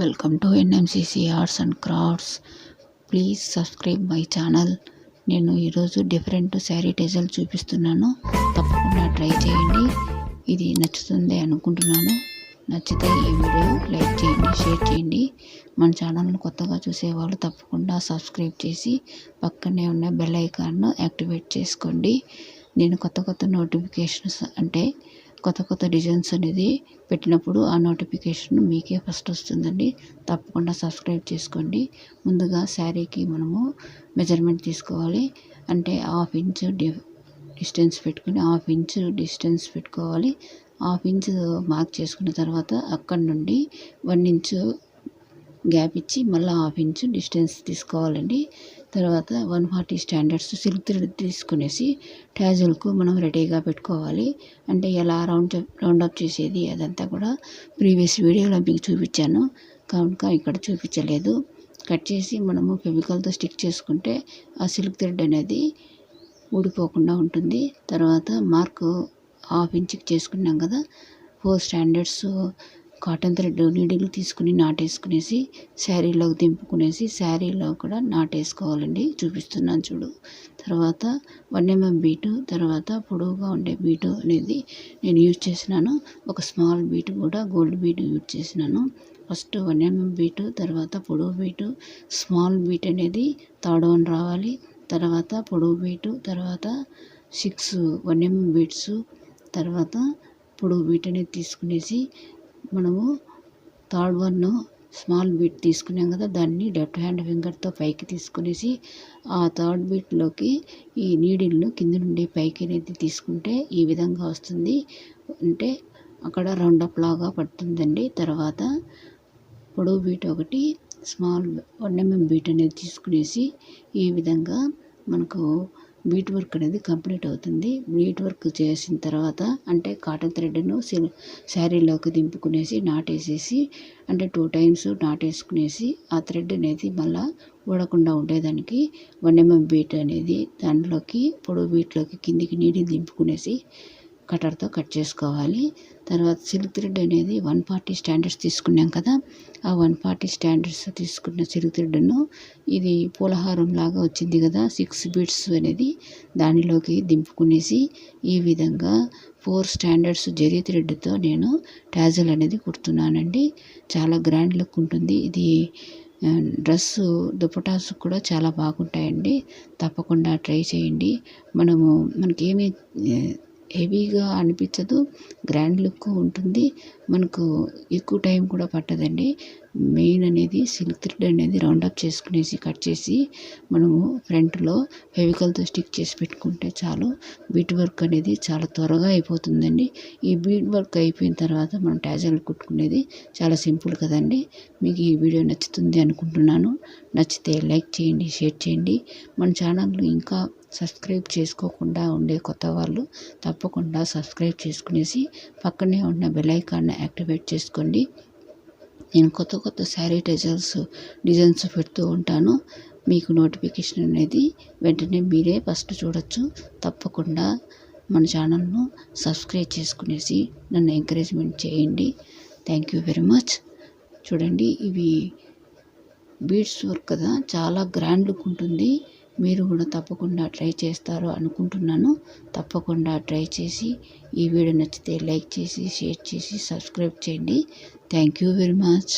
Welcome to NMCC arts and crafts. Please subscribe my channel. నేను ఈరోజు different sari టెజల్ చూపిస్తున్నాను. తప్పకుండా ట్రై చేయండి. ఇది నచ్చుతుంది అనుకుంటున్నాను. నచ్చితే ఈ వీడియో లైక్ చేయండి, షేర్ చేయండి. మన ఛానల్ను కొత్తగా చూసేవాళ్ళు తప్పకుండా సబ్స్క్రైబ్ చేసి పక్కనే ఉన్న బెల్ ఐకాన్ను యాక్టివేట్ చేసుకోండి. నేను కొత్త నోటిఫికేషన్స్ అంటే కొత్త డిజైన్స్ అనేది పెట్టినప్పుడు ఆ నోటిఫికేషన్ మీకే ఫస్ట్ వస్తుందండి. తప్పకుండా సబ్స్క్రైబ్ చేసుకోండి. ముందుగా శారీకి మనము మెజర్మెంట్ తీసుకోవాలి. అంటే 1/2 ఇంచ్ డిస్టెన్స్ పెట్టుకుని 1/2 ఇంచ్ డిస్టెన్స్ పెట్టుకోవాలి. 1/2 ఇంచ్ మార్క్ చేసుకున్న తర్వాత అక్కడి నుండి 1 ఇంచ్ గ్యాప్ ఇచ్చి మళ్ళీ 1/2 ఇంచ్ డిస్టెన్స్ తీసుకోవాలండి. తర్వాత 140 స్టాండర్డ్స్ సిల్క్ థ్రెడ్ తీసుకునేసి ట్యాజుల్కు మనం రెడీగా పెట్టుకోవాలి. అంటే ఎలా రౌండప్ చేసేది అదంతా కూడా ప్రీవియస్ వీడియోలో మీకు చూపించాను కనుక ఇక్కడ చూపించలేదు. కట్ చేసి మనము ఫెవికాల్తో స్టిక్ చేసుకుంటే ఆ సిల్క్ థ్రెడ్ అనేది ఊడిపోకుండా ఉంటుంది. తర్వాత మార్కు 1/2 ఇంచ్కి చేసుకున్నాం కదా, 4 స్టాండర్డ్స్ కాటన్ థ్రెడ్ నీడిల్ తీసుకుని నాటేసుకునేసి శారీలోకి దింపుకునేసి శారీలో కూడా నాటేసుకోవాలండి. చూపిస్తున్నాను చూడు. తర్వాత 1 mm బీటు, తర్వాత పొడవుగా ఉండే బీటు అనేది నేను యూజ్ చేసినాను. ఒక స్మాల్ బీటు కూడా గోల్డ్ బీటు యూజ్ చేసినాను. ఫస్ట్ 1 mm బీటు, తర్వాత పొడవు బీటు, స్మాల్ బీట్ అనేది థర్డ్ వన్ రావాలి. తర్వాత పొడవు బీటు, తర్వాత 6 1 mm బీట్స్, తర్వాత పొడవు బీట్ అనేది తీసుకునేసి మనము థర్డ్ వన్ స్మాల్ బీట్ తీసుకున్నాం కదా, దాన్ని లెఫ్ట్ హ్యాండ్ ఫింగర్తో పైకి తీసుకునేసి ఆ థర్డ్ బీట్లోకి ఈ నీడిల్ను కింద నుండి పైకి అనేది తీసుకుంటే ఈ విధంగా వస్తుంది. అంటే అక్కడ రౌండప్ లాగా పడుతుందండి. తర్వాత పొడవు బీట్ ఒకటి, స్మాల్ 1 mm బీట్ అనేది తీసుకునేసి ఈ విధంగా మనకు బీట్ వర్క్ అనేది కంప్లీట్ అవుతుంది. బీట్ వర్క్ చేసిన తర్వాత అంటే కాటన్ థ్రెడ్ను శారీలోకి దింపుకునేసి నాటేసేసి అంటే 2 టైమ్స్ నాటేసుకునేసి ఆ థ్రెడ్ అనేది మళ్ళీ ఊడకుండా ఉండేదానికి 1 mm బీట్ అనేది దాంట్లోకి పొడవు బీట్లోకి కిందికి నీడి దింపుకునేసి కటర్తో కట్ చేసుకోవాలి. తర్వాత సిల్క్ థ్రెడ్ అనేది 140 స్టాండర్డ్స్ తీసుకున్నాం కదా, ఆ 140 స్టాండర్డ్స్ తీసుకున్న సిల్క్ థ్రెడ్ను ఇది పూలహారం లాగా వచ్చింది కదా 6 బీట్స్ అనేది దానిలోకి దింపుకునేసి ఈ విధంగా 4 స్టాండర్డ్స్ జరీ థ్రెడ్తో నేను టాజల్ అనేది కుడుతున్నానండి. చాలా గ్రాండ్ లుక్ ఉంటుంది. ఇది డ్రెస్సు దుపటాస్ కూడా చాలా బాగుంటాయండి. తప్పకుండా ట్రై చేయండి. మనకేమీ హెవీగా అనిపించదు, గ్రాండ్ లుక్ ఉంటుంది. మనకు ఎక్కువ టైం కూడా పట్టదండి. మెయిన్ అనేది సిల్క్ థ్రెడ్ అనేది రౌండప్ చేసుకునేసి కట్ చేసి మనము ఫ్రంట్లో ఫెవికాల్తో స్టిక్ చేసి పెట్టుకుంటే చాలు. బీట్ వర్క్ అనేది చాలా త్వరగా అయిపోతుందండి. ఈ బీట్ వర్క్ అయిపోయిన తర్వాత మనం టాజల్ కుట్టుకునేది చాలా సింపుల్ కదండి. మీకు ఈ వీడియో నచ్చుతుంది అనుకుంటున్నాను. నచ్చితే లైక్ చేయండి, షేర్ చేయండి. మన ఛానల్ను ఇంకా సబ్స్క్రైబ్ చేసుకోకుండా ఉండే కొత్త వాళ్ళు తప్పకుండా సబ్స్క్రైబ్ చేసుకునేసి పక్కనే ఉన్న బెల్ ఐకాన్ని యాక్టివేట్ చేసుకోండి. నేను కొత్త శారీ టెజల్స్ డిజైన్స్ పెడుతూ ఉంటాను. మీకు నోటిఫికేషన్ అనేది వెంటనే మీరే ఫస్ట్ చూడొచ్చు. తప్పకుండా మన ఛానల్ను సబ్స్క్రైబ్ చేసుకునేసి నన్ను ఎంకరేజ్మెంట్ చేయండి. Thank you very much. చూడండి, ఇవి బీడ్స్ వర్క్ కదా, చాలా గ్రాండ్ లుక్ ఉంటుంది. మీరు కూడా తప్పకుండా ట్రై చేస్తారు అనుకుంటున్నాను. తప్పకుండా ట్రై చేసి ఈ వీడియో నచ్చితే లైక్ చేసి షేర్ చేసి సబ్స్క్రైబ్ చేయండి. Thank you very much.